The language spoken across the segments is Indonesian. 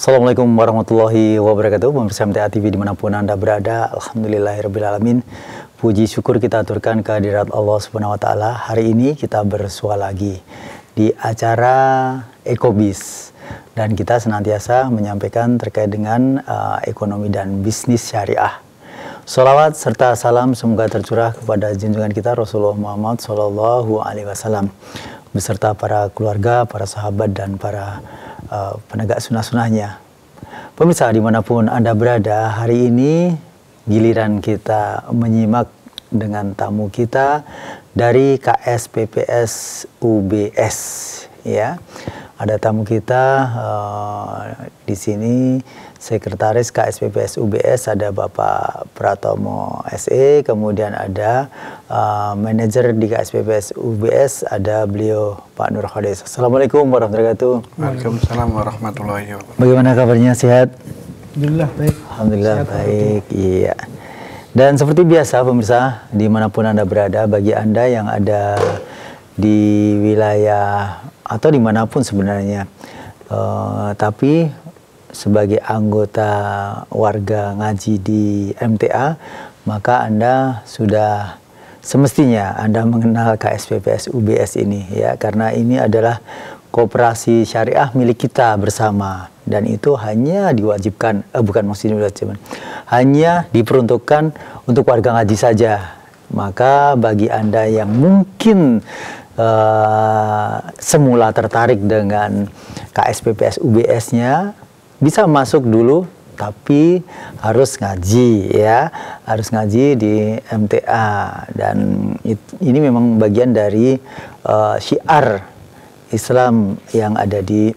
Assalamualaikum warahmatullahi wabarakatuh. Pemirsa MTA TV dimanapun Anda berada, alhamdulillahirrabbilalamin. Puji syukur kita aturkan kehadirat Allah Subhanahu wa Ta'ala. Hari ini kita bersua lagi di acara Ekobis, dan kita senantiasa menyampaikan terkait dengan ekonomi dan bisnis syariah. Salawat serta salam semoga tercurah kepada junjungan kita Rasulullah Muhammad SAW beserta para keluarga, para sahabat, dan para penegak sunnah-sunnahnya. Pemirsa dimanapun Anda berada, hari ini giliran kita menyimak dengan tamu kita dari KSPPS UBS. Ya, ada tamu kita di sini, Sekretaris KSPPS UBS, ada Bapak Pratomo SE, kemudian ada manajer di KSPPS UBS, ada beliau Pak Nur Khodis. Assalamualaikum warahmatullahi wabarakatuh. Waalaikumsalam warahmatullahi wabarakatuh. Bagaimana kabarnya, sehat? Alhamdulillah baik. Alhamdulillah baik, iya. Dan seperti biasa pemirsa, dimanapun Anda berada, bagi Anda yang ada di wilayah atau dimanapun sebenarnya, tapi sebagai anggota warga ngaji di MTA, maka Anda sudah semestinya Anda mengenal KSPPS UBS ini, ya, karena ini adalah koperasi syariah milik kita bersama, dan itu hanya diwajibkan, bukan maksudnya diwajibkan, hanya diperuntukkan untuk warga ngaji saja. Maka bagi Anda yang mungkin semula tertarik dengan KSPPS UBS-nya, bisa masuk dulu, tapi harus ngaji, ya, harus ngaji di MTA. Dan ini memang bagian dari syiar Islam yang ada di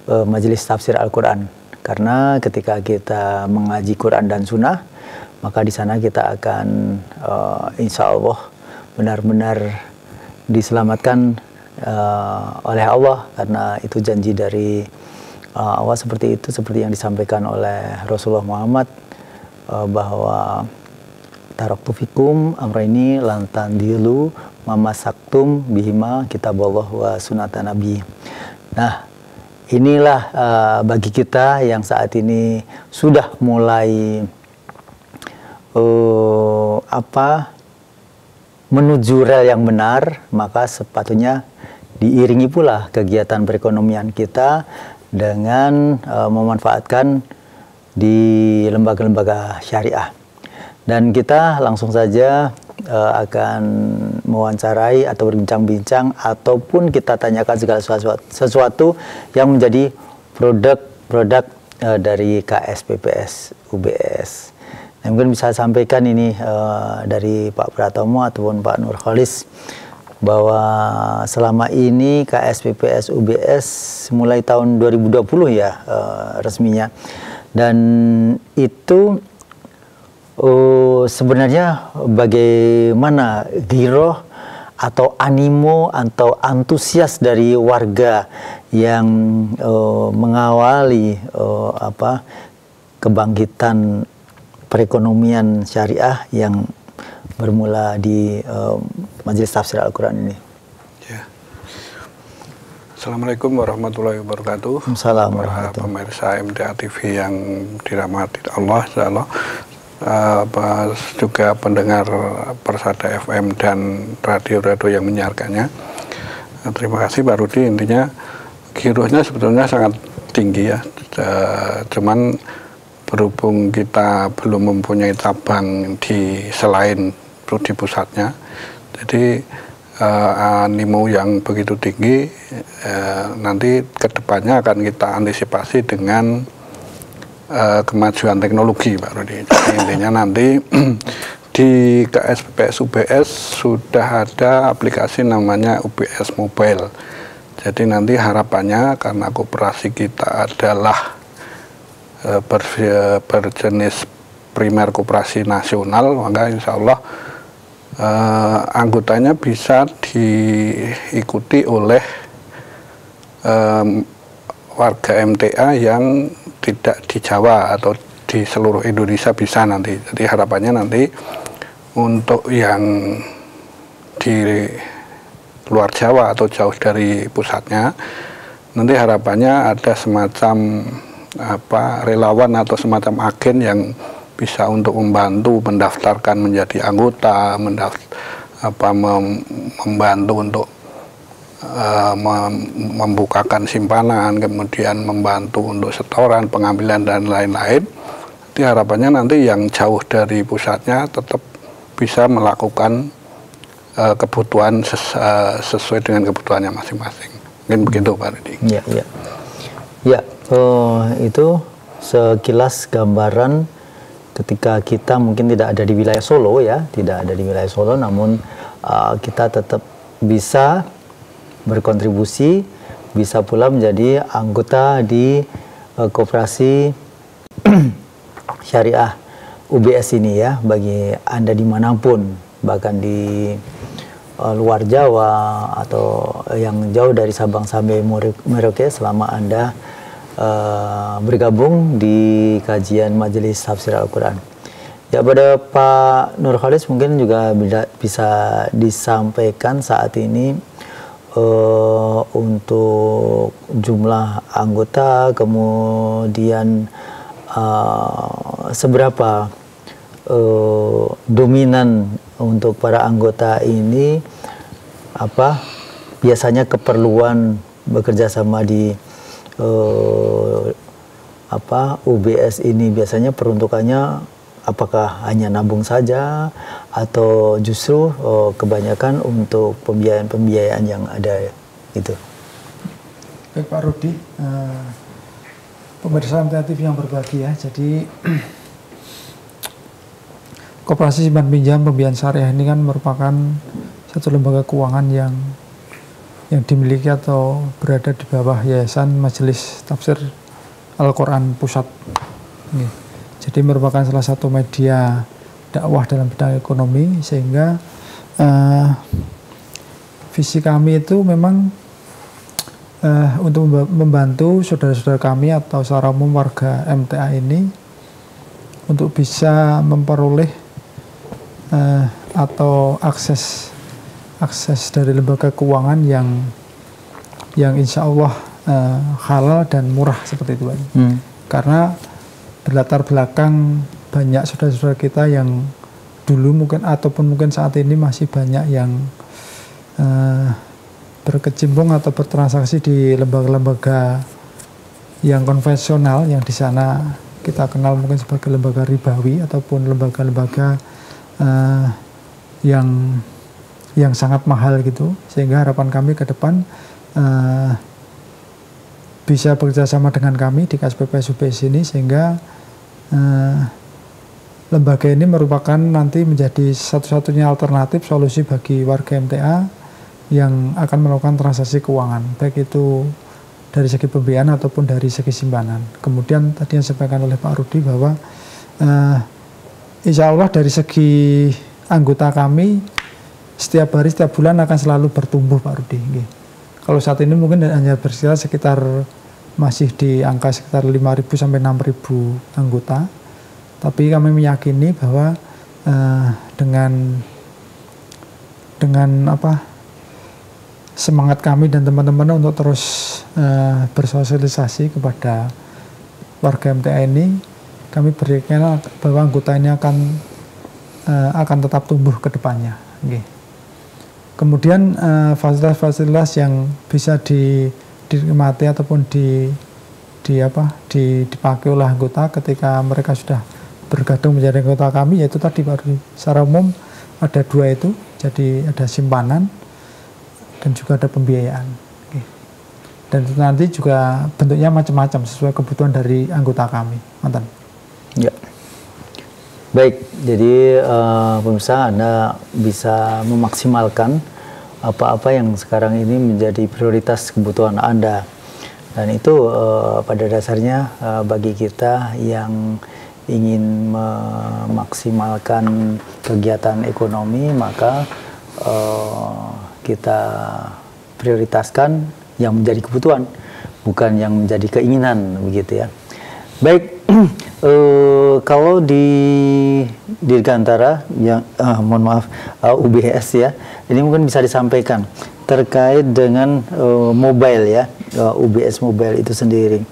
Majelis Tafsir Al-Quran. Karena ketika kita mengaji Quran dan Sunnah, maka di sana kita akan insya Allah benar-benar diselamatkan oleh Allah, karena itu janji dari Allah seperti itu, seperti yang disampaikan oleh Rasulullah Muhammad bahwa taraktu fikum amraini lan tandilu mamasaktum bihima kitaballah wa sunnatan nabi. Nah, inilah bagi kita yang saat ini sudah mulai menuju rel yang benar, maka sepatutnya diiringi pula kegiatan perekonomian kita dengan memanfaatkan di lembaga-lembaga syariah. Dan kita langsung saja akan mewawancarai atau berbincang-bincang ataupun kita tanyakan segala sesuatu yang menjadi produk dari KSPPS UBS. Nah, mungkin bisa sampaikan ini dari Pak Pratomo ataupun Pak Nur Khodis, bahwa selama ini KSPPS UBS mulai tahun 2020 ya resminya, dan itu sebenarnya bagaimana giroh atau animo atau antusias dari warga yang mengawali kebangkitan perekonomian syariah yang bermula di Majelis Tafsir Al-Quran ini. Ya. Assalamualaikum warahmatullahi wabarakatuh. Assalamualaikum. Para pemirsa MTA TV yang dirahmati Allah, insyaallah. Juga pendengar Persada FM dan radio-radio yang menyiarkannya. Terima kasih Pak Rudi. Intinya girohnya sebetulnya sangat tinggi ya. Cuman berhubung kita belum mempunyai cabang di selain di pusatnya, jadi animo yang begitu tinggi nanti kedepannya akan kita antisipasi dengan kemajuan teknologi, Pak Rudi. Jadi intinya nanti di KSPPS UBS sudah ada aplikasi namanya UBS Mobile. Jadi nanti harapannya karena koperasi kita adalah berjenis primer koperasi nasional, maka insya Allah anggotanya bisa diikuti oleh warga MTA yang tidak di Jawa atau di seluruh Indonesia bisa nanti. Jadi harapannya nanti untuk yang di luar Jawa atau jauh dari pusatnya, nanti harapannya ada semacam relawan atau semacam agen yang bisa untuk membantu mendaftarkan menjadi anggota, membantu untuk membukakan simpanan, kemudian membantu untuk setoran, pengambilan dan lain-lain. Jadi harapannya nanti yang jauh dari pusatnya tetap bisa melakukan kebutuhan sesuai dengan kebutuhannya masing-masing. Mungkin begitu Pak Rudi. Ya, itu sekilas gambaran ketika kita mungkin tidak ada di wilayah Solo ya, tidak ada di wilayah Solo, namun kita tetap bisa berkontribusi, bisa pula menjadi anggota di koperasi syariah UBS ini ya, bagi Anda dimanapun, bahkan di luar Jawa atau yang jauh dari Sabang sampai Merauke, selama Anda bergabung di kajian Majelis Tafsir Al-Quran. Ya, pada Pak Nur Khalis mungkin juga bisa disampaikan saat ini untuk jumlah anggota, kemudian seberapa dominan untuk para anggota ini, biasanya keperluan bekerja sama di UBS ini biasanya peruntukannya apakah hanya nabung saja atau justru kebanyakan untuk pembiayaan yang ada gitu. Baik Pak Rudi, pemirsa MTA TV yang berbahagia, jadi Koperasi Simpan Pinjam Pembiayaan Syariah ini kan merupakan satu lembaga keuangan yang dimiliki atau berada di bawah Yayasan Majelis Tafsir Al-Quran Pusat. Jadi merupakan salah satu media dakwah dalam bidang ekonomi, sehingga visi kami itu memang untuk membantu saudara-saudara kami atau secara umum warga MTA ini untuk bisa memperoleh atau akses dari lembaga keuangan yang insya Allah halal dan murah seperti itu Pak. Karena berlatar belakang banyak saudara-saudara kita yang dulu mungkin ataupun mungkin saat ini masih banyak yang berkecimpung atau bertransaksi di lembaga-lembaga yang konvensional, yang di sana kita kenal mungkin sebagai lembaga ribawi ataupun lembaga-lembaga yang sangat mahal gitu, sehingga harapan kami ke depan bisa bekerjasama dengan kami di KSPPS UBS ini, sehingga lembaga ini merupakan nanti menjadi satu-satunya alternatif solusi bagi warga MTA yang akan melakukan transaksi keuangan, baik itu dari segi pembiayaan ataupun dari segi simpanan. Kemudian tadi yang disampaikan oleh Pak Rudi bahwa insya Allah dari segi anggota kami setiap hari, setiap bulan akan selalu bertumbuh Pak Rudi. Kalau saat ini mungkin hanya bersekitar sekitar masih di angka sekitar 5.000 sampai 6.000 anggota, tapi kami meyakini bahwa dengan semangat kami dan teman-teman untuk terus bersosialisasi kepada warga MTA ini, kami berikan bahwa anggota ini akan tetap tumbuh ke depannya. Kemudian fasilitas-fasilitas yang bisa dinikmati ataupun dipakai oleh anggota ketika mereka sudah bergabung menjadi anggota kami, yaitu tadi Pak, secara umum ada dua itu, jadi ada simpanan dan juga ada pembiayaan. Dan itu nanti juga bentuknya macam-macam sesuai kebutuhan dari anggota kami. Mantan. Ya. Baik, jadi pemirsa, Anda bisa memaksimalkan apa-apa yang sekarang ini menjadi prioritas kebutuhan Anda. Dan itu pada dasarnya bagi kita yang ingin memaksimalkan kegiatan ekonomi, maka kita prioritaskan yang menjadi kebutuhan, bukan yang menjadi keinginan, begitu ya. Baik, kalau di Dirgantara yang mohon maaf UBS ya, ini mungkin bisa disampaikan terkait dengan mobile ya, UBS mobile itu sendiri.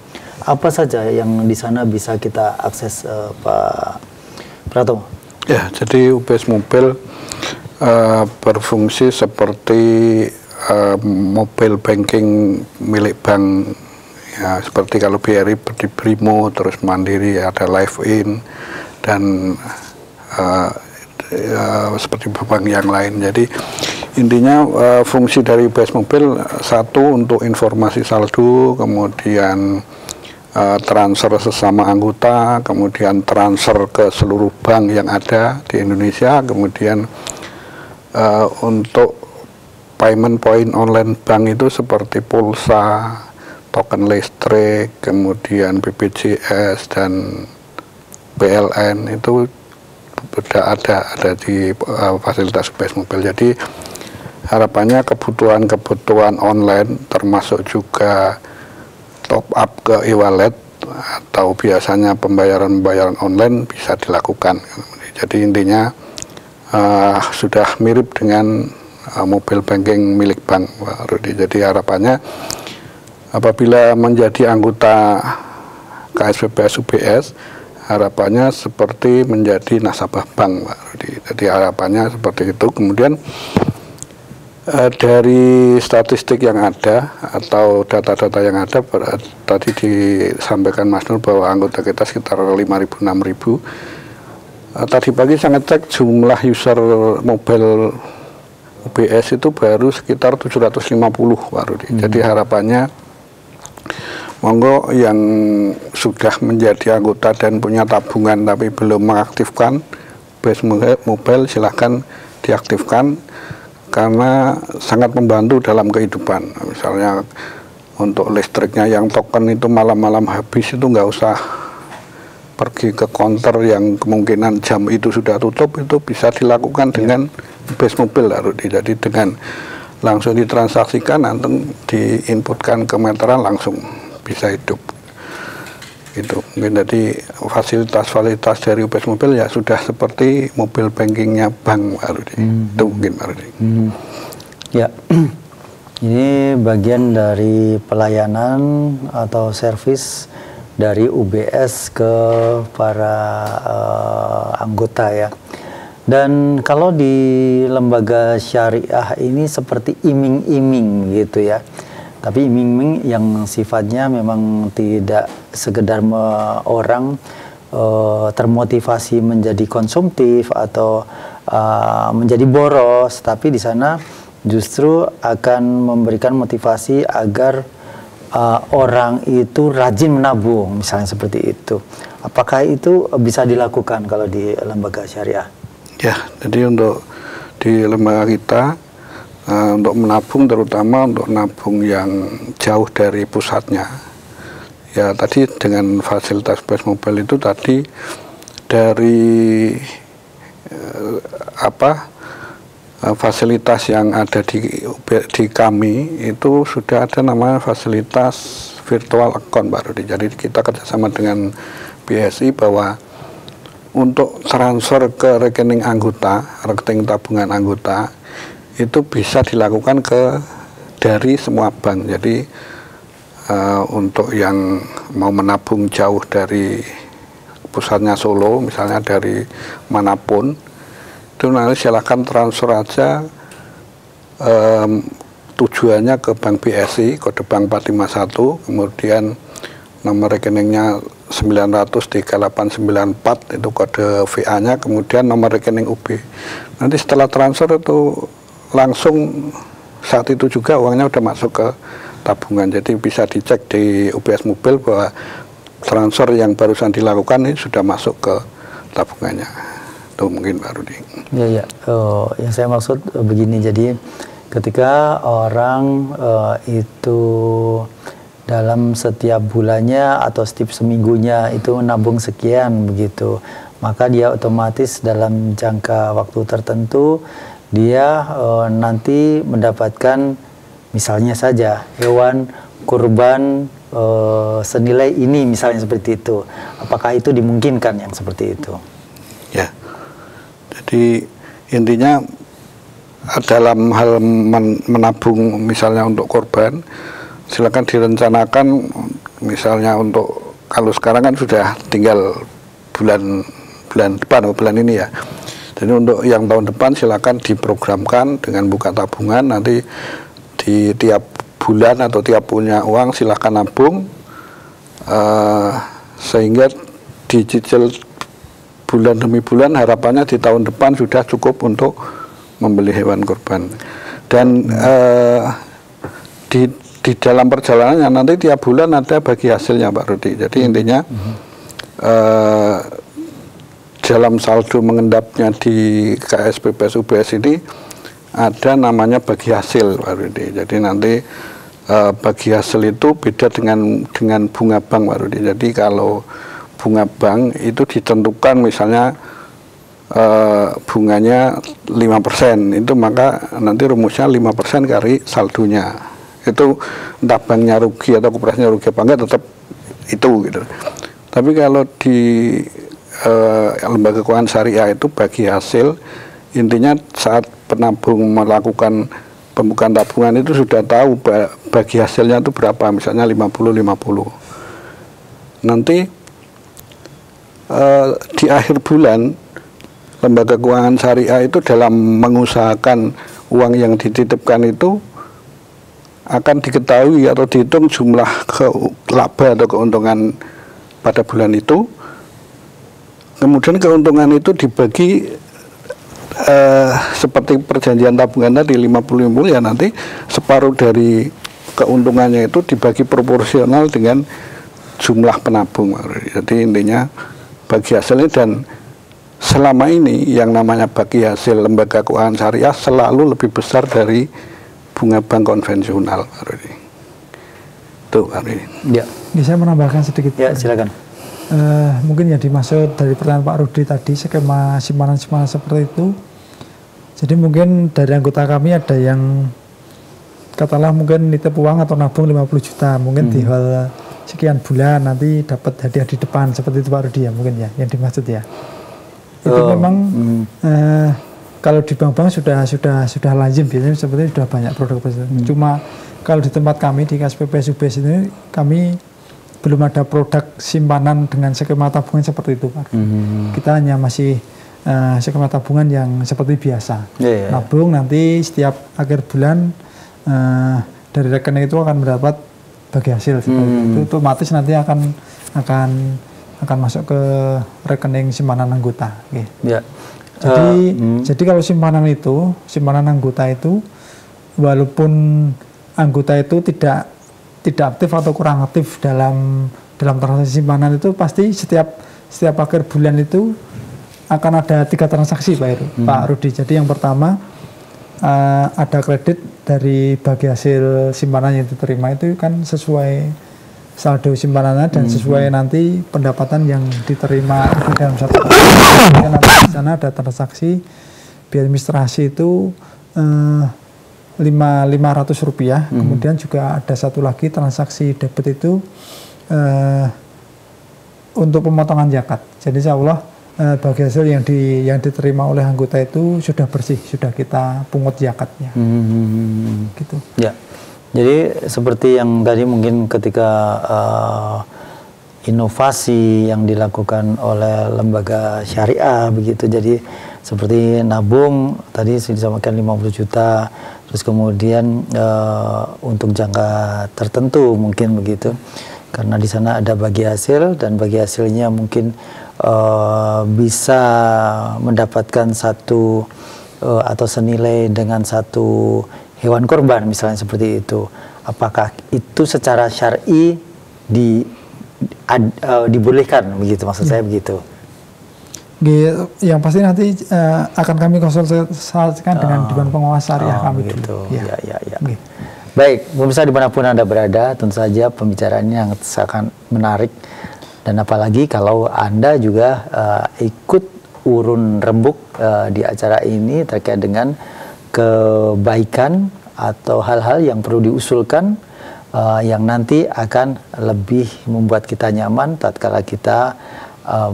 Apa saja yang di sana bisa kita akses, Pak Pratomo? Ya, jadi UBS Mobile berfungsi seperti mobile banking milik bank. Ya, seperti kalau BRI di Brimo, terus Mandiri ada Live In, dan seperti bank yang lain. Jadi intinya fungsi dari UBS Mobile satu untuk informasi saldo, kemudian transfer sesama anggota, kemudian transfer ke seluruh bank yang ada di Indonesia, kemudian untuk payment point online bank itu seperti pulsa, token listrik, kemudian BPJS dan PLN itu sudah ada di fasilitas UBS Mobile. Jadi harapannya kebutuhan online termasuk juga top up ke e-wallet atau biasanya pembayaran online bisa dilakukan. Jadi intinya sudah mirip dengan mobile banking milik bank, Pak Rudi. Jadi harapannya apabila menjadi anggota KSPPS UBS, harapannya seperti menjadi nasabah bank, Pak Rudi. Jadi harapannya seperti itu. Kemudian dari statistik yang ada atau data-data yang ada, tadi disampaikan Mas Nur bahwa anggota kita sekitar 5.000-6.000. Tadi pagi saya ngecek jumlah user mobile UBS itu baru sekitar 750, Pak Rudi. Jadi harapannya monggo yang sudah menjadi anggota dan punya tabungan tapi belum mengaktifkan UBS Mobile, silahkan diaktifkan karena sangat membantu dalam kehidupan. Misalnya untuk listriknya yang token itu malam-malam habis, itu nggak usah pergi ke counter yang kemungkinan jam itu sudah tutup, itu bisa dilakukan dengan UBS Mobile, Rudi. Jadi dengan langsung ditransaksikan, nanti diinputkan ke meteran langsung bisa hidup. Itu mungkin jadi fasilitas-fasilitas dari UBS Mobile ya sudah seperti mobile bankingnya bank, Pak Rudi. Itu mungkin, Pak Rudi. Ya, ini bagian dari pelayanan atau servis dari UBS ke para anggota ya. Dan kalau di lembaga syariah ini seperti iming-iming gitu ya. Tapi iming-iming yang sifatnya memang tidak sekedar orang termotivasi menjadi konsumtif atau menjadi boros, tapi di sana justru akan memberikan motivasi agar orang itu rajin menabung, misalnya seperti itu. Apakah itu bisa dilakukan kalau di lembaga syariah? Ya, jadi untuk di lembaga kita untuk menabung, terutama untuk nabung yang jauh dari pusatnya. Ya tadi dengan fasilitas UBS Mobile itu tadi dari fasilitas yang ada di kami itu sudah ada namanya fasilitas virtual account, Pak Rudi. Jadi kita kerjasama dengan BSI bahwa untuk transfer ke rekening anggota, rekening tabungan anggota, itu bisa dilakukan dari semua bank. Jadi untuk yang mau menabung jauh dari pusatnya Solo, misalnya dari manapun, itu nanti silakan transfer aja tujuannya ke Bank BSI, kode bank 451, kemudian nomor rekeningnya 900-3894, itu kode VA-nya, kemudian nomor rekening UB. Nanti setelah transfer itu langsung saat itu juga uangnya udah masuk ke tabungan. Jadi bisa dicek di UBS Mobile bahwa transfer yang barusan dilakukan ini sudah masuk ke tabungannya. Itu mungkin Pak Rudi. Ya. Yang saya maksud begini, jadi ketika orang itu dalam setiap bulannya atau setiap seminggunya itu nabung sekian begitu, maka dia otomatis dalam jangka waktu tertentu dia nanti mendapatkan misalnya saja hewan kurban senilai ini, misalnya seperti itu. Apakah itu dimungkinkan yang seperti itu? Ya, jadi intinya dalam hal menabung misalnya untuk korban, silakan direncanakan misalnya untuk kalau sekarang kan sudah tinggal bulan depan, bulan ini ya. Jadi untuk yang tahun depan silakan diprogramkan dengan buka tabungan, nanti di tiap bulan atau tiap punya uang silakan nabung, sehingga dicicil bulan demi bulan, harapannya di tahun depan sudah cukup untuk membeli hewan kurban. Dan di dalam perjalanannya nanti tiap bulan ada bagi hasilnya Pak Rudi. Jadi intinya dalam saldo mengendapnya di KSPPS UBS ini ada namanya bagi hasil Pak Rudi. Jadi nanti bagi hasil itu beda dengan bunga bank Pak Rudi. Jadi kalau bunga bank itu ditentukan misalnya bunganya 5%, itu maka nanti rumusnya 5% kali saldonya. Itu entah banknya rugi atau koperasinya rugi apa enggak, tetap itu gitu. Tapi kalau di lembaga keuangan syariah itu bagi hasil, intinya saat penabung melakukan pembukaan tabungan itu sudah tahu bagi hasilnya itu berapa, misalnya 50-50. Nanti di akhir bulan lembaga keuangan syariah itu dalam mengusahakan uang yang dititipkan itu akan diketahui atau dihitung jumlah laba atau keuntungan pada bulan itu, kemudian keuntungan itu dibagi seperti perjanjian tabungan tadi 50-50, ya nanti separuh dari keuntungannya itu dibagi proporsional dengan jumlah penabung. Jadi intinya bagi hasilnya, dan selama ini yang namanya bagi hasil lembaga keuangan syariah selalu lebih besar dari bunga bank konvensional. Itu Pak Rudi. Ya. Ini saya menambahkan sedikit. Ya, silakan. Mungkin yang dimaksud dari pertanyaan Pak Rudi tadi, skema simpanan-simpanan seperti itu. Jadi mungkin dari anggota kami ada yang katakanlah mungkin nitip uang atau nabung 50 juta, mungkin di hal sekian bulan nanti dapat hadiah di depan, seperti itu Pak Rudi ya, mungkin ya yang dimaksud ya. Itu memang kalau di bank-bank sudah lazim, biasanya seperti sudah banyak produk seperti. Cuma kalau di tempat kami di KSPPS UBS ini kami belum ada produk simpanan dengan skema tabungan seperti itu Pak. Kita hanya masih skema tabungan yang seperti biasa. Nabung nanti setiap akhir bulan dari rekening itu akan mendapat bagi hasil seperti itu, otomatis nanti akan masuk ke rekening simpanan anggota. Ya. Jadi kalau simpanan anggota itu walaupun anggota itu tidak aktif atau kurang aktif dalam transaksi simpanan itu, pasti setiap akhir bulan itu akan ada 3 transaksi Pak Rudi. Jadi yang pertama ada kredit dari bagi hasil simpanan yang diterima itu kan sesuai saldo simpanannya dan sesuai nanti pendapatan yang diterima dalam satu tahun. Nanti di sana ada transaksi biaya administrasi itu Rp500. Kemudian juga ada satu lagi transaksi debit itu untuk pemotongan zakat. Jadi insya Allah bagi hasil yang diterima oleh anggota itu sudah bersih, sudah kita pungut zakatnya. Gitu. Ya. Jadi seperti yang tadi mungkin ketika inovasi yang dilakukan oleh lembaga syariah begitu. Jadi seperti nabung tadi sudah disampaikan 50 juta, terus kemudian untuk jangka tertentu mungkin begitu. Karena di sana ada bagi hasil, dan bagi hasilnya mungkin bisa mendapatkan satu atau senilai dengan satu hewan kurban misalnya seperti itu. Apakah itu secara syar'i dibolehkan begitu, maksud saya begitu? Yang pasti nanti akan kami konsultasikan dengan Dewan Pengawas Syariah kami gitu. Ya. Baik, pemirsa dimanapun Anda berada, tentu saja pembicaraannya yang sangat menarik. Dan apalagi kalau Anda juga ikut urun rembuk di acara ini terkait dengan kebaikan atau hal-hal yang perlu diusulkan yang nanti akan lebih membuat kita nyaman tatkala kita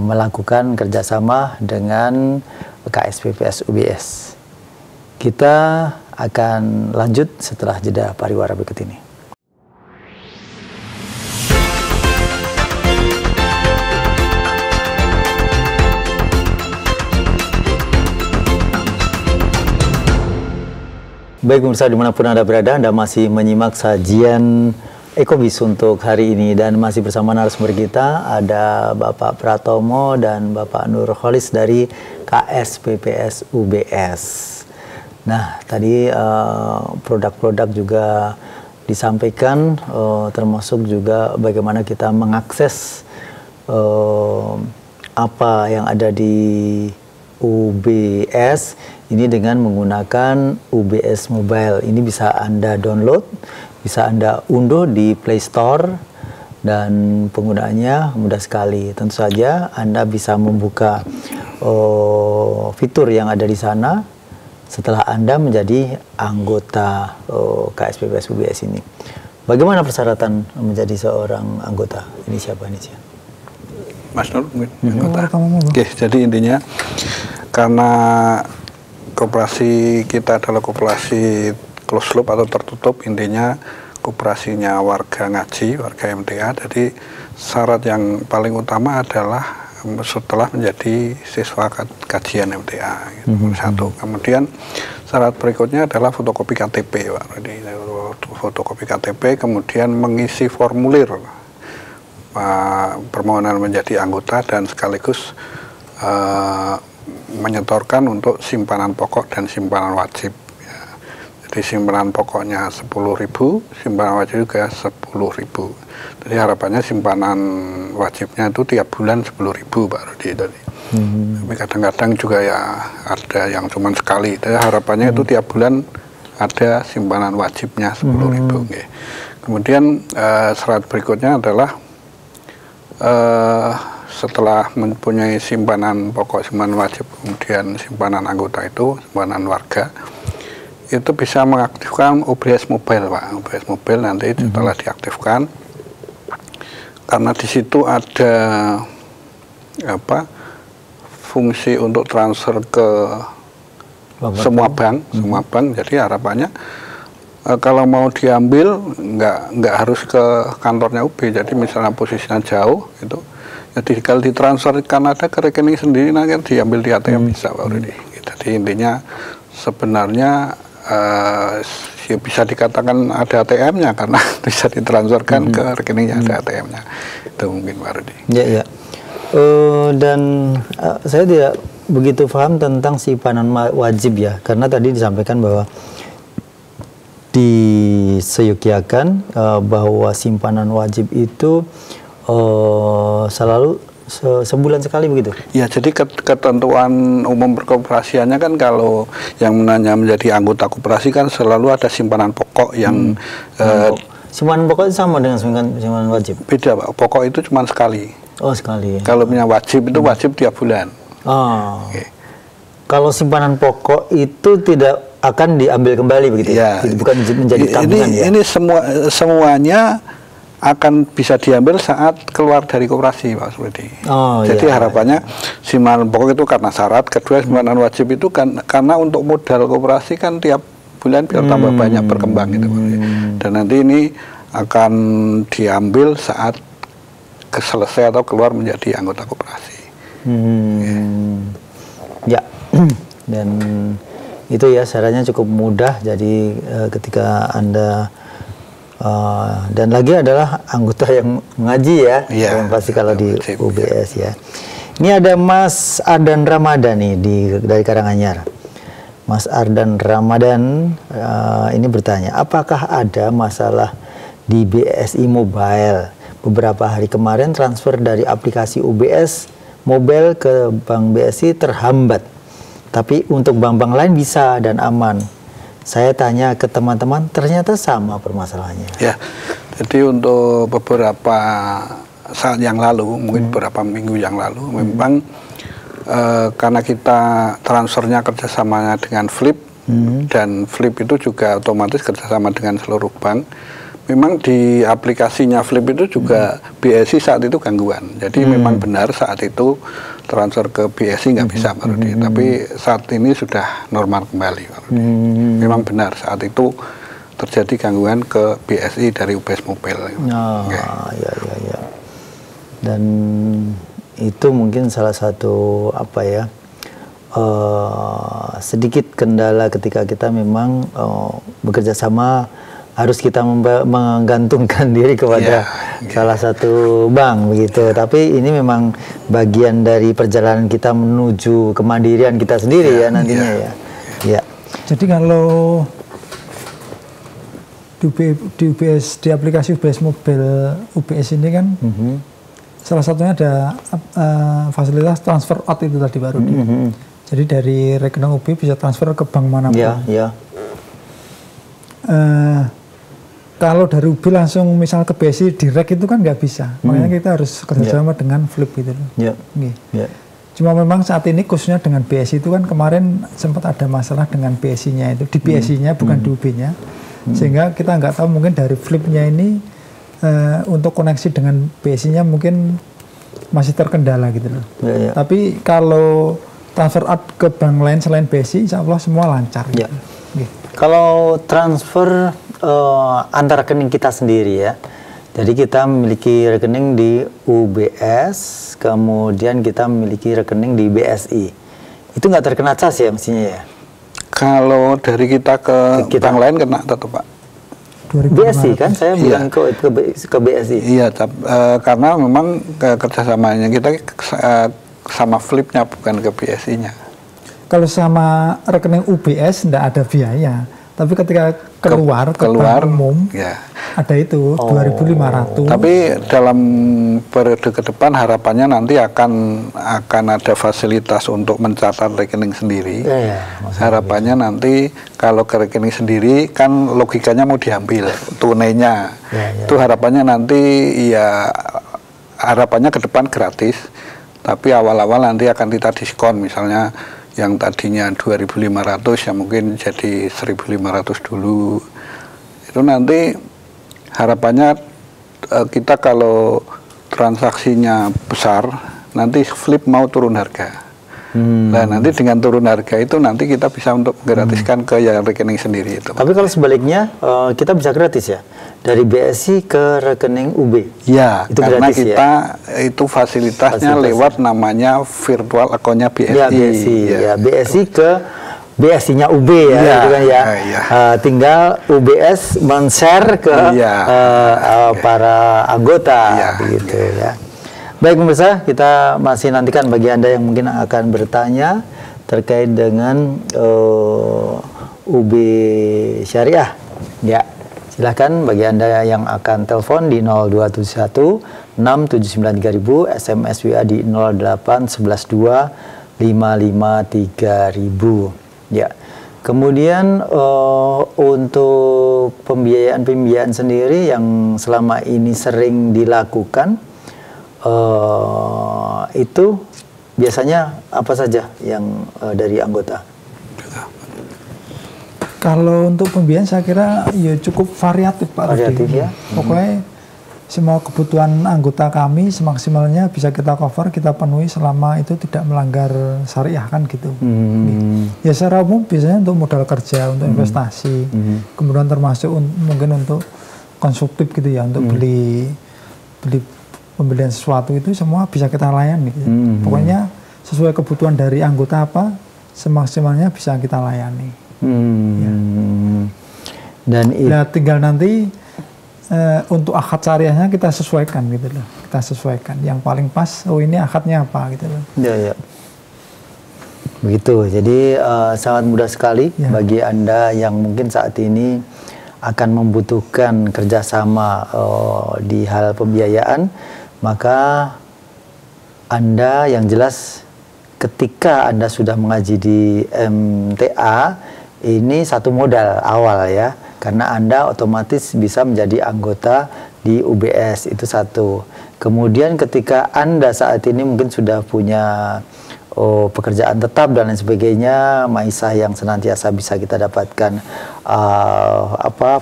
melakukan kerjasama dengan KSPPS UBS. Kita akan lanjut setelah jeda pariwara berikut ini. Baik pemirsa dimanapun Anda berada, Anda masih menyimak sajian Ekobis untuk hari ini dan masih bersama narasumber kita ada Bapak Pratomo dan Bapak Nur Kholis dari KSPPS UBS. Nah, tadi produk-produk juga disampaikan, termasuk juga bagaimana kita mengakses apa yang ada di UBS ini dengan menggunakan UBS Mobile. Ini bisa Anda download, bisa Anda unduh di Play Store dan penggunaannya mudah sekali. Tentu saja Anda bisa membuka fitur yang ada di sana setelah Anda menjadi anggota KSPPS UBS ini. Bagaimana persyaratan menjadi seorang anggota? Ini siapa ini sih? Mas Nur, anggota. Oke, jadi intinya karena koperasi kita adalah koperasi closed loop atau tertutup, intinya koperasinya warga ngaji, warga MTA. Jadi syarat yang paling utama adalah setelah menjadi siswa kajian MTA, gitu, satu. Kemudian syarat berikutnya adalah fotokopi KTP, Pak. Jadi fotokopi KTP, kemudian mengisi formulir permohonan menjadi anggota dan sekaligus menyetorkan untuk simpanan pokok dan simpanan wajib. Ya. Jadi simpanan pokoknya 10.000, simpanan wajib juga 10.000. Jadi harapannya simpanan wajibnya itu tiap bulan 10.000, Pak Rudi tadi. Tapi kadang-kadang juga ya ada yang cuma sekali. Jadi harapannya itu tiap bulan ada simpanan wajibnya 10.000. Okay. Kemudian syarat berikutnya adalah setelah mempunyai simpanan pokok, simpanan wajib, kemudian simpanan anggota itu, simpanan warga, itu bisa mengaktifkan UBS Mobile, Pak. UBS Mobile nanti setelah diaktifkan, karena di situ ada fungsi untuk transfer ke semua bank, Jadi harapannya kalau mau diambil nggak harus ke kantornya UB. Jadi misalnya posisinya jauh itu, jadi kalau ditransferkan ada ke rekening sendiri, nanti diambil di ATM bisa, Pak Rudi. Jadi intinya sebenarnya ya bisa dikatakan ada ATM-nya karena bisa ditransferkan ke rekeningnya ada ATM-nya. Itu mungkin, Pak Rudi. Ya, ya. Dan saya tidak begitu paham tentang simpanan wajib ya, karena tadi disampaikan bahwa diseyukiakan bahwa simpanan wajib itu selalu sebulan sekali begitu? Ya, jadi ketentuan umum perkoperasiannya kan kalau yang menjadi anggota koperasi kan selalu ada simpanan pokok yang simpanan pokok itu sama dengan simpanan wajib? Beda, Pak. Pokok itu cuma sekali. Oh, sekali. Kalau punya wajib itu wajib tiap bulan. Oh. Okay. Kalau simpanan pokok itu tidak akan diambil kembali begitu ya? Bukan menjadi tabungan ya? Ini semuanya akan bisa diambil saat keluar dari koperasi, Pak Sudi. Jadi harapannya simpanan pokok itu karena syarat, kedua simpanan wajib itu karena untuk modal koperasi kan tiap bulan biar tambah banyak berkembang gitu, Pak. Dan nanti ini akan diambil saat selesai atau keluar menjadi anggota koperasi. Ya, dan itu ya syaratnya cukup mudah. Jadi ketika Anda dan lagi adalah anggota yang mengaji ya, yang pasti kalau di UBS ya. Ini ada Mas Ardan Ramadan nih dari Karanganyar. Mas Ardan Ramadan ini bertanya, apakah ada masalah di BSI Mobile? Beberapa hari kemarin transfer dari aplikasi UBS Mobile ke Bank BSI terhambat, tapi untuk bank-bank lain bisa dan aman. Saya tanya ke teman-teman, ternyata sama permasalahannya. Ya, jadi untuk beberapa saat yang lalu, mungkin beberapa minggu yang lalu, memang karena kita transfernya kerjasamanya dengan Flip, dan Flip itu juga otomatis kerjasama dengan seluruh bank. Memang di aplikasinya Flip itu juga BSI saat itu gangguan. Jadi memang benar saat itu transfer ke BSI nggak bisa, Pak Rudi. Tapi saat ini sudah normal kembali, Pak Rudi. Memang benar saat itu terjadi gangguan ke BSI dari UBS Mobile. Ya. Dan itu mungkin salah satu sedikit kendala ketika kita memang bekerja sama, harus kita menggantungkan diri kepada salah satu bank begitu. Tapi ini memang bagian dari perjalanan kita menuju kemandirian kita sendiri ya nantinya ya. Jadi kalau di UBS, di aplikasi UBS Mobile UBS ini kan salah satunya ada fasilitas transfer out itu tadi baru. Jadi dari rekening UB bisa transfer ke bank manapun. Kalau dari UB langsung misal ke BSI direct itu kan nggak bisa. Makanya kita harus kerjasama dengan Flip gitu loh. Cuma memang saat ini khususnya dengan BSI itu kan kemarin sempat ada masalah dengan BSI-nya itu. Di BSI-nya bukan di UB-nya. Sehingga kita nggak tahu mungkin dari Flip-nya ini untuk koneksi dengan BSI-nya mungkin masih terkendala gitu loh. Tapi kalau transfer out ke bank lain selain BSI, insya Allah semua lancar. Gitu. Kalau transfer antar rekening kita sendiri ya, jadi kita memiliki rekening di UBS, kemudian kita memiliki rekening di BSI, itu nggak terkena cas ya mestinya ya? Kalau dari kita ke bank lain kena tetap Pak. BSI kan saya bilang ke BSI. Iya, karena memang kerjasamanya kita sama Flip-nya bukan ke BSI-nya. Kalau sama rekening UBS tidak ada biaya, tapi ketika keluar ke bank umum ada itu 2.500. Tapi dalam periode ke depan harapannya nanti akan ada fasilitas untuk mencatat rekening sendiri. Harapannya nanti kalau ke rekening sendiri kan logikanya mau diambil tunainya. Itu harapannya nanti harapannya ke depan gratis. Tapi awal-awal nanti akan kita diskon, misalnya yang tadinya 2.500 ya mungkin jadi 1.500 dulu. Itu nanti harapannya kita kalau transaksinya besar, nanti Flip mau turun harga. Nah nanti dengan turun harga itu nanti kita bisa untuk menggratiskan ke yang rekening sendiri itu. Tapi kalau sebaliknya kita bisa gratis ya? Dari BSI ke rekening UB? Ya, itu karena gratis, kita itu fasilitasnya lewat namanya virtual akunnya BSI. Ya, BSI. Ya, BSI ke BSI-nya UB ya, gitu kan ya. Tinggal UBS men-share ke para anggota, begitu ya. Baik pemirsa, kita masih nantikan bagi Anda yang mungkin akan bertanya terkait dengan UB Syariah. Ya, silahkan bagi Anda yang akan telepon di 0271 6793000, SMS WA di 08 11 2 55 3000. Ya. Kemudian untuk pembiayaan sendiri yang selama ini sering dilakukan, itu biasanya apa saja yang dari anggota? Kalau untuk pembiayaan saya kira ya cukup variatif Pak. Variatif ya. Pokoknya semua kebutuhan anggota kami semaksimalnya bisa kita cover, kita penuhi selama itu tidak melanggar syariah kan gitu. Ya secara umum biasanya untuk modal kerja, untuk investasi, kemudian termasuk mungkin untuk konsumtif gitu ya, untuk beli pembelian sesuatu itu semua bisa kita layani gitu. Pokoknya sesuai kebutuhan dari anggota apa semaksimalnya bisa kita layani. Dan tinggal nanti untuk akad syariahnya kita sesuaikan gitu loh. Kita sesuaikan yang paling pas, ini akadnya apa gitu loh. Ya. Begitu. Jadi sangat mudah sekali bagi Anda yang mungkin saat ini akan membutuhkan kerjasama di hal pembiayaan. Maka Anda yang jelas ketika Anda sudah mengaji di MTA, ini satu modal awal ya, karena Anda otomatis bisa menjadi anggota di UBS, itu satu. Kemudian ketika Anda saat ini mungkin sudah punya pekerjaan tetap dan lain sebagainya, maisah yang senantiasa bisa kita dapatkan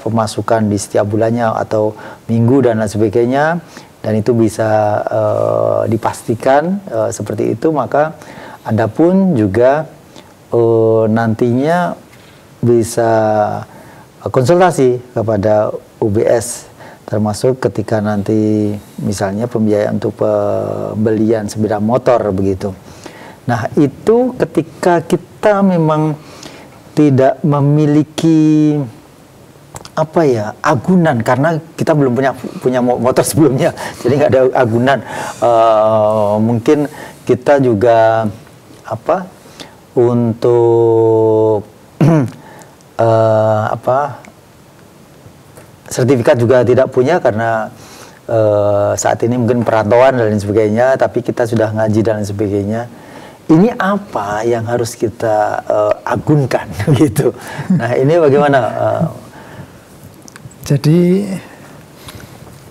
pemasukan di setiap bulannya atau minggu dan lain sebagainya, dan itu bisa dipastikan seperti itu, maka Anda pun juga nantinya bisa konsultasi kepada UBS, termasuk ketika nanti misalnya pembiayaan untuk pembelian sepeda motor begitu. Nah, itu ketika kita memang tidak memiliki apa ya, agunan, karena kita belum punya motor sebelumnya, jadi nggak ada agunan. Mungkin kita juga apa untuk sertifikat juga tidak punya karena saat ini mungkin perantauan dan lain sebagainya, tapi kita sudah ngaji dan lain sebagainya. Ini apa yang harus kita agunkan gitu. Nah, ini bagaimana? Jadi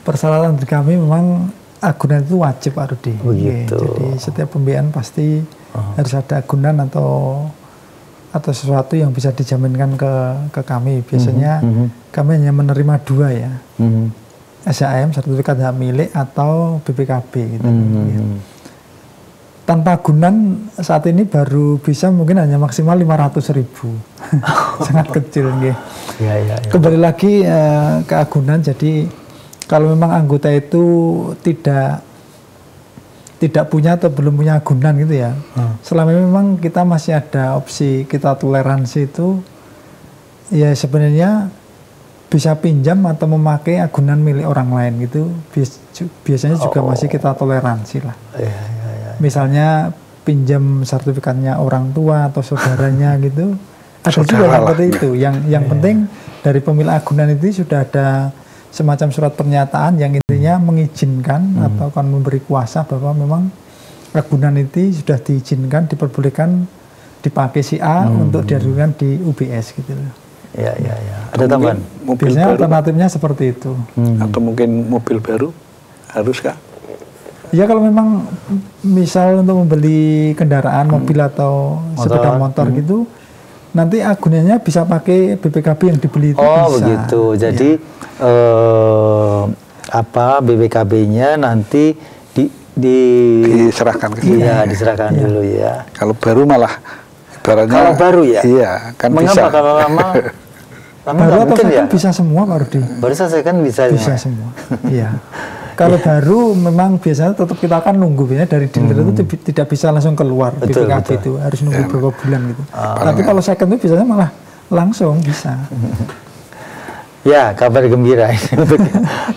persyaratan di kami memang agunan itu wajib, Pak Rudi. Begitu. Jadi setiap pembiayaan pasti harus ada agunan atau sesuatu yang bisa dijaminkan ke kami. Biasanya kami hanya menerima 2 ya. SHM, sertifikat hak milik, atau BPKB gitu. Tanpa agunan saat ini baru bisa mungkin hanya maksimal 500.000. Sangat kecil nggih. Ya. Kembali lagi ke agunan. Jadi kalau memang anggota itu tidak punya atau belum punya agunan gitu ya, selama memang kita masih ada opsi kita toleransi itu, ya sebenarnya bisa pinjam atau memakai agunan milik orang lain gitu, biasanya juga masih kita toleransi lah. Misalnya pinjam sertifikatnya orang tua atau saudaranya gitu, ada juga seperti itu. Yang penting dari pemilik agunan itu sudah ada semacam surat pernyataan yang intinya mengizinkan atau akan memberi kuasa bahwa memang agunan itu sudah diizinkan, diperbolehkan dipakai si A untuk diajukan di UBS gitu loh. Ya. Ada tambahan? Biasanya alternatifnya seperti itu. Atau mungkin mobil baru, haruskah? Ya kalau memang misal untuk membeli kendaraan, mobil atau sepeda motor gitu, nanti agunannya bisa pakai BPKB yang dibeli itu bisa. Begitu. Jadi BPKB-nya nanti diserahkan ke sini. Iya, diserahkan dulu ya. Kalau baru malah ibaratnya. Kalau baru ya? Iya, kan mengapa bisa. Kalau lama baru atau second ya? Bisa semua, Pak Rudi. Baru second bisa semua. Iya. Kalau baru memang biasanya tetap kita akan nunggu, biasanya dari dealer itu tidak bisa langsung keluar BPKB itu, harus nunggu beberapa bulan gitu. Tapi kalau second itu biasanya malah langsung bisa. Ya, kabar gembira ini untuk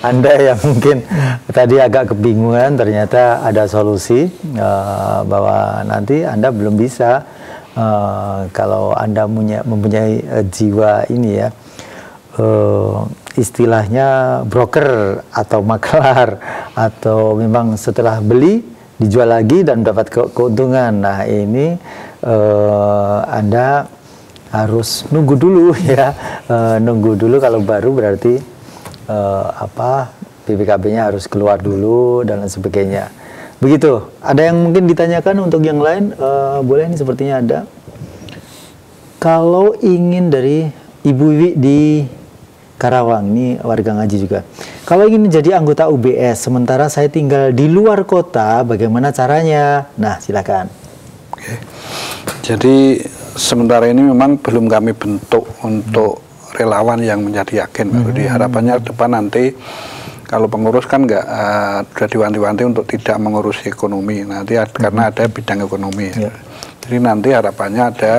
Anda yang mungkin tadi agak kebingungan, ternyata ada solusi bahwa nanti Anda belum bisa kalau Anda mempunyai jiwa ini ya, istilahnya broker atau maklar, atau memang setelah beli dijual lagi dan dapat keuntungan. Nah, ini Anda harus nunggu dulu ya, nunggu dulu. Kalau baru berarti BPKB-nya harus keluar dulu dan lain sebagainya. Begitu. Ada yang mungkin ditanyakan untuk yang lain? Boleh, ini sepertinya ada. Kalau ingin dari Ibu Wiwi di Karawang, ini warga ngaji juga. Kalau ingin menjadi anggota UBS, sementara saya tinggal di luar kota, bagaimana caranya? Nah, silakan. Oke. Jadi sementara ini memang belum kami bentuk untuk relawan yang menjadi agen. Jadi harapannya depan nanti kalau pengurus kan nggak sudah diwanti-wanti untuk tidak mengurusi ekonomi nanti karena ada bidang ekonomi. Jadi nanti harapannya ada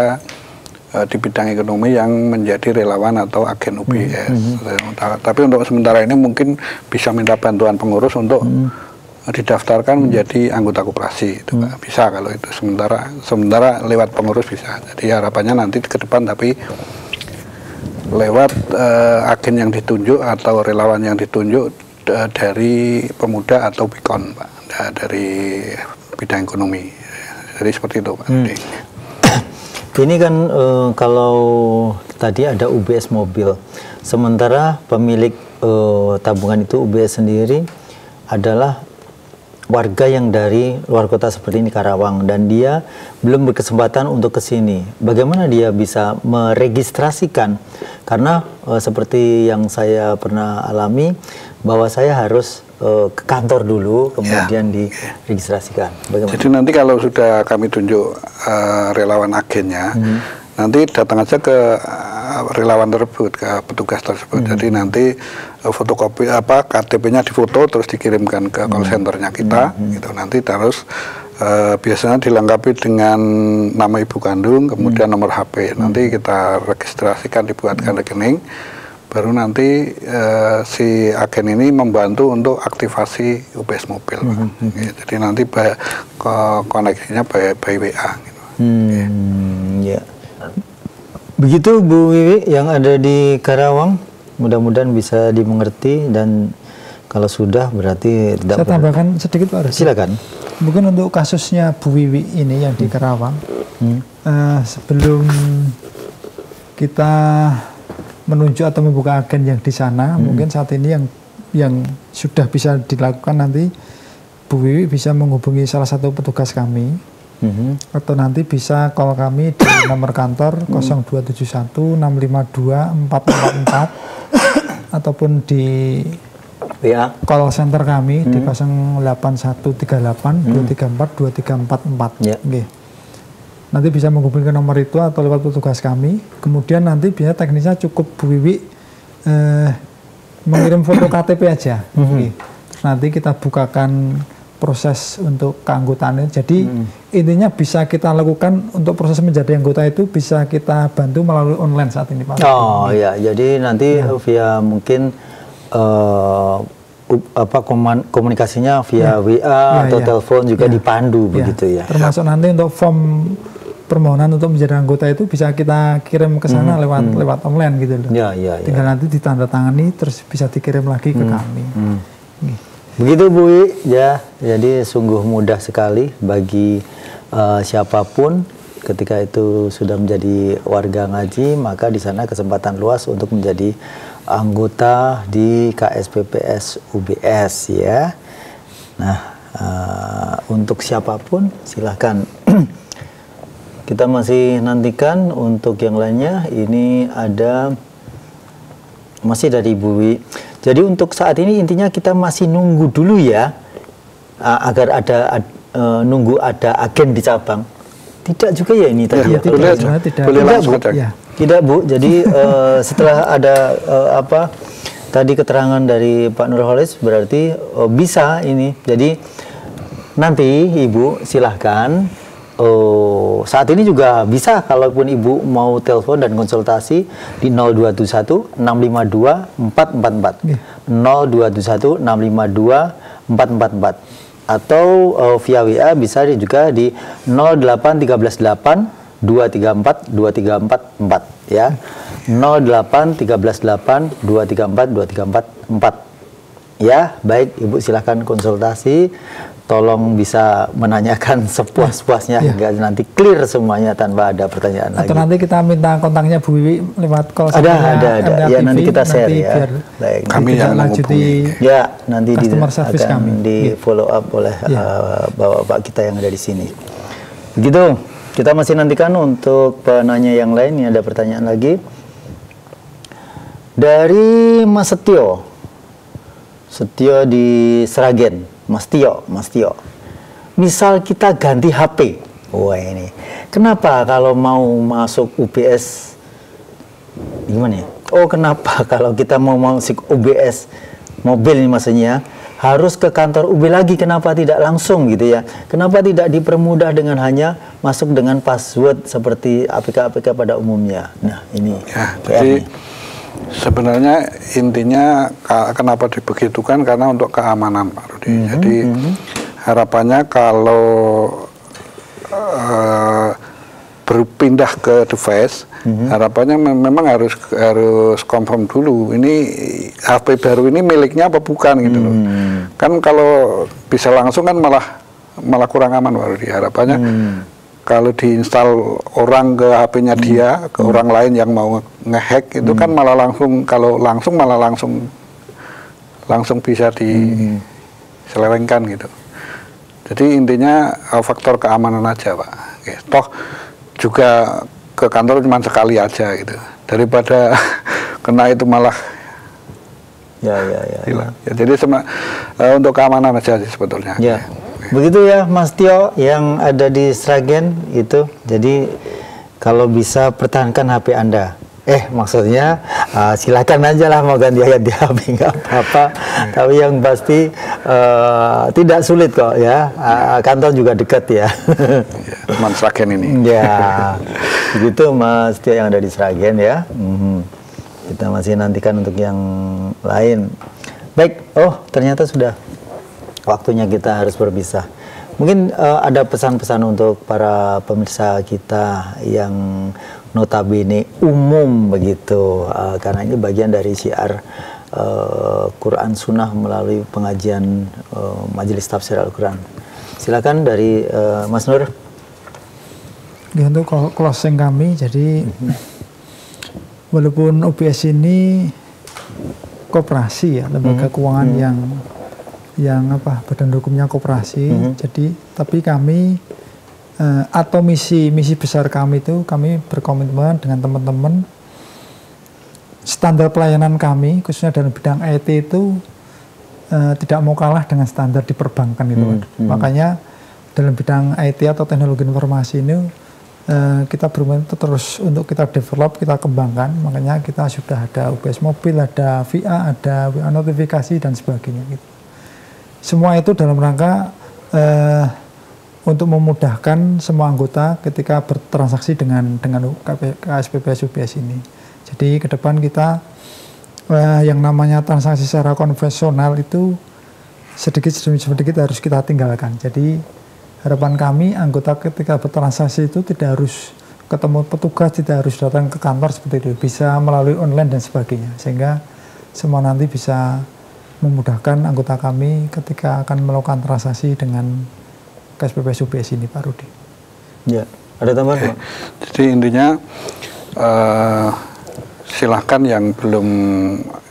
di bidang ekonomi yang menjadi relawan atau agen UBS. Tapi untuk sementara ini mungkin bisa minta bantuan pengurus untuk didaftarkan menjadi anggota koperasi. Itu bisa kalau itu sementara lewat pengurus bisa. Jadi harapannya nanti ke depan tapi lewat agen yang ditunjuk atau relawan yang ditunjuk dari pemuda atau Bikon, Pak, dari bidang ekonomi. Jadi seperti itu, Pak. Ini kan kalau tadi ada UBS mobil, sementara pemilik tabungan itu UBS sendiri adalah warga yang dari luar kota seperti ini, Karawang, dan dia belum berkesempatan untuk ke sini. Bagaimana dia bisa meregistrasikan? Karena seperti yang saya pernah alami, bahwa saya harus ke kantor dulu, kemudian diregistrasikan. Bagaimana? Jadi nanti kalau sudah kami tunjuk relawan agennya, nanti datang aja ke relawan tersebut, ke petugas tersebut. Jadi nanti fotokopi KTP-nya difoto terus dikirimkan ke call centernya kita, gitu. Nanti terus biasanya dilengkapi dengan nama ibu kandung, kemudian nomor HP. Nanti kita registrasikan, dibuatkan rekening, baru nanti si agen ini membantu untuk aktivasi UPS mobil. Jadi nanti koneksinya by WA. Gitu. Ya. Begitu Bu Wiwi yang ada di Karawang, mudah-mudahan bisa dimengerti, dan kalau sudah berarti tidak. Saya tambahkan sedikit Pak Resi. Silakan. Mungkin untuk kasusnya Bu Wiwi ini yang di Karawang, sebelum kita menunjuk atau membuka agen yang di sana, mungkin saat ini yang sudah bisa dilakukan, nanti Bu Wiwi bisa menghubungi salah satu petugas kami, atau nanti bisa call kami di nomor kantor 0271 652 444 ataupun di WA call center kami di 0838 234 2344. Ya. Oke. Nanti bisa menghubungi ke nomor itu atau lewat petugas kami. Kemudian nanti biasanya teknisnya cukup Bu Wiwi mengirim foto KTP aja. Oke. Terus nanti kita bukakan proses untuk keanggotaannya. Jadi intinya bisa kita lakukan untuk proses menjadi anggota itu bisa kita bantu melalui online saat ini Pak. Oh ya, jadi nanti via mungkin komunikasinya via WA atau telepon juga dipandu begitu ya. Termasuk nanti untuk form permohonan untuk menjadi anggota itu bisa kita kirim ke sana lewat online gitu loh. Tinggal nanti ditandatangani terus bisa dikirim lagi ke kami. Begitu Bu Wiwi ya. Jadi sungguh mudah sekali bagi siapapun ketika itu sudah menjadi warga ngaji, maka di sana kesempatan luas untuk menjadi anggota di KSPPS UBS ya. Nah, untuk siapapun silahkan. Kita masih nantikan untuk yang lainnya. Ini ada masih dari Ibu Wiwi. Jadi untuk saat ini intinya kita masih nunggu dulu ya, agar ada nunggu ada agen di cabang. Tidak juga ya ini tadi ya? Tidak Bu. Tidak Bu. Jadi setelah ada tadi keterangan dari Pak Nurholis, berarti bisa ini. Jadi nanti Ibu silahkan. Saat ini juga bisa, kalaupun Ibu mau telepon dan konsultasi di 0221 652 444 0221 652 444 atau via WA bisa juga di 08138 234 2344 ya. 08138 234 2344 ya. Baik Ibu, silahkan konsultasi. Tolong bisa menanyakan sepuas-puasnya hingga nanti clear semuanya tanpa ada pertanyaan lagi. Atau nanti kita minta kontaknya Bu Wiwi lewat call ada. Ya nanti kita share ya. Baik. Kami yang menghubungi. Ya nanti customer service akan kami di follow up oleh bapak-bapak kita yang ada di sini. Begitu. Kita masih nantikan untuk penanya yang lain. Ini ada pertanyaan lagi dari Mas Setio di Sragen. Mas Tio, misal kita ganti HP, wah ini, kenapa kalau mau masuk UBS, gimana ya? Oh kenapa kalau kita mau masuk UBS mobil ini maksudnya, harus ke kantor UB lagi, kenapa tidak langsung gitu ya? Kenapa tidak dipermudah dengan hanya masuk dengan password seperti APK-APK pada umumnya? Nah ini ya, jadi sebenarnya intinya kenapa dibegitukan karena untuk keamanan Pak Rudi. Jadi harapannya kalau berpindah ke device, harapannya memang harus confirm dulu ini HP baru ini miliknya apa bukan gitu loh. Kan kalau bisa langsung kan malah kurang aman Pak Rudi. Harapannya kalau diinstal orang ke HP-nya dia, ke orang lain yang mau ngehack itu kan malah langsung, kalau langsung malah langsung bisa diselewengkan gitu. Jadi intinya faktor keamanan aja Pak. Oke. Toh juga ke kantor cuma sekali aja gitu. Daripada kena itu malah ya. Jadi untuk keamanan aja sih sebetulnya. Ya. Begitu ya Mas Tio yang ada di Sragen itu. Jadi kalau bisa pertahankan HP Anda Maksudnya silakan aja lah mau ganti ayat di HP nggak apa-apa. Tapi yang pasti tidak sulit kok ya. Kantor juga dekat ya. Teman Sragen ini. Ya, begitu Mas Tio yang ada di Sragen ya. Kita masih nantikan untuk yang lain. Baik, ternyata sudah waktunya kita harus berpisah. Mungkin ada pesan-pesan untuk para pemirsa kita yang notabene umum begitu, karena ini bagian dari syiar Quran Sunnah melalui pengajian Majelis Tafsir Al-Quran. Silakan dari Mas Nur. Ya, untuk closing kami, jadi walaupun UBS ini koperasi ya, lembaga keuangan yang badan hukumnya koperasi, jadi tapi kami atau misi besar kami itu, kami berkomitmen dengan teman-teman standar pelayanan kami khususnya dalam bidang IT itu tidak mau kalah dengan standar di perbankan itu. Makanya dalam bidang IT atau teknologi informasi ini kita bermain terus untuk kita develop, kita kembangkan. Makanya kita sudah ada UBS Mobil, ada VA, ada WA notifikasi dan sebagainya gitu. Semua itu dalam rangka untuk memudahkan semua anggota ketika bertransaksi dengan KSPPS UBS ini. Jadi ke depan kita yang namanya transaksi secara konvensional itu sedikit demi sedikit harus kita tinggalkan. Jadi harapan kami anggota ketika bertransaksi itu tidak harus ketemu petugas, tidak harus datang ke kantor seperti itu, bisa melalui online dan sebagainya, sehingga semua nanti bisa memudahkan anggota kami ketika akan melakukan transaksi dengan KSPPS UBS ini, Pak Rudi. Ya, ada tambahan Pak? Jadi intinya silahkan yang belum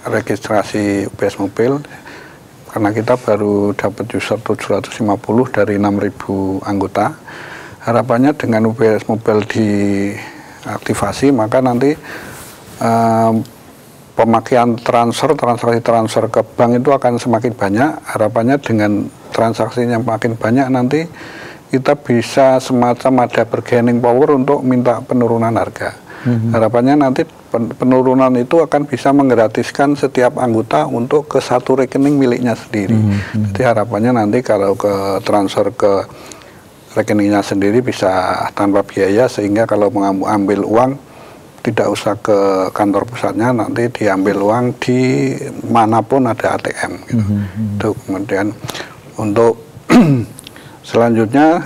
registrasi UBS Mobil, karena kita baru dapat user 750 dari 6.000 anggota. Harapannya dengan UBS Mobil diaktifasi, maka nanti pemakaian transaksi transfer ke bank itu akan semakin banyak. Harapannya dengan transaksi yang makin banyak nanti kita bisa semacam ada bargaining power untuk minta penurunan harga. Harapannya nanti penurunan itu akan bisa menggratiskan setiap anggota untuk ke satu rekening miliknya sendiri. Jadi harapannya nanti kalau ke transfer ke rekeningnya sendiri bisa tanpa biaya, sehingga kalau mengambil uang tidak usah ke kantor pusatnya, nanti diambil uang di manapun ada ATM gitu. Itu kemudian untuk selanjutnya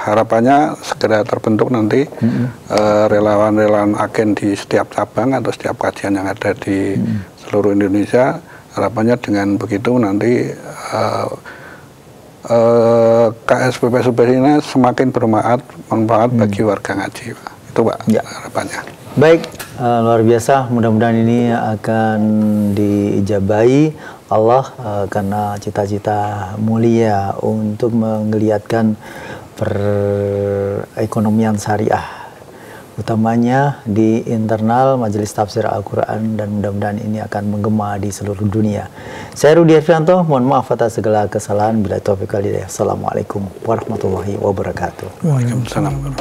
harapannya segera terbentuk nanti relawan-relawan agen di setiap cabang atau setiap kajian yang ada di seluruh Indonesia. Harapannya dengan begitu nanti KSPPS ini semakin bermanfaat bagi warga ngaji, Pak. Itu Pak harapannya. Baik, luar biasa. Mudah-mudahan ini akan diijabahi Allah karena cita-cita mulia untuk menggeliatkan perekonomian syariah, utamanya di internal Majelis Tafsir Al-Quran, dan mudah-mudahan ini akan menggema di seluruh dunia. Saya Rudi Harfianto, mohon maaf atas segala kesalahan. Bila taufiq wal hidayah. Assalamualaikum warahmatullahi wabarakatuh. Waalaikumsalam.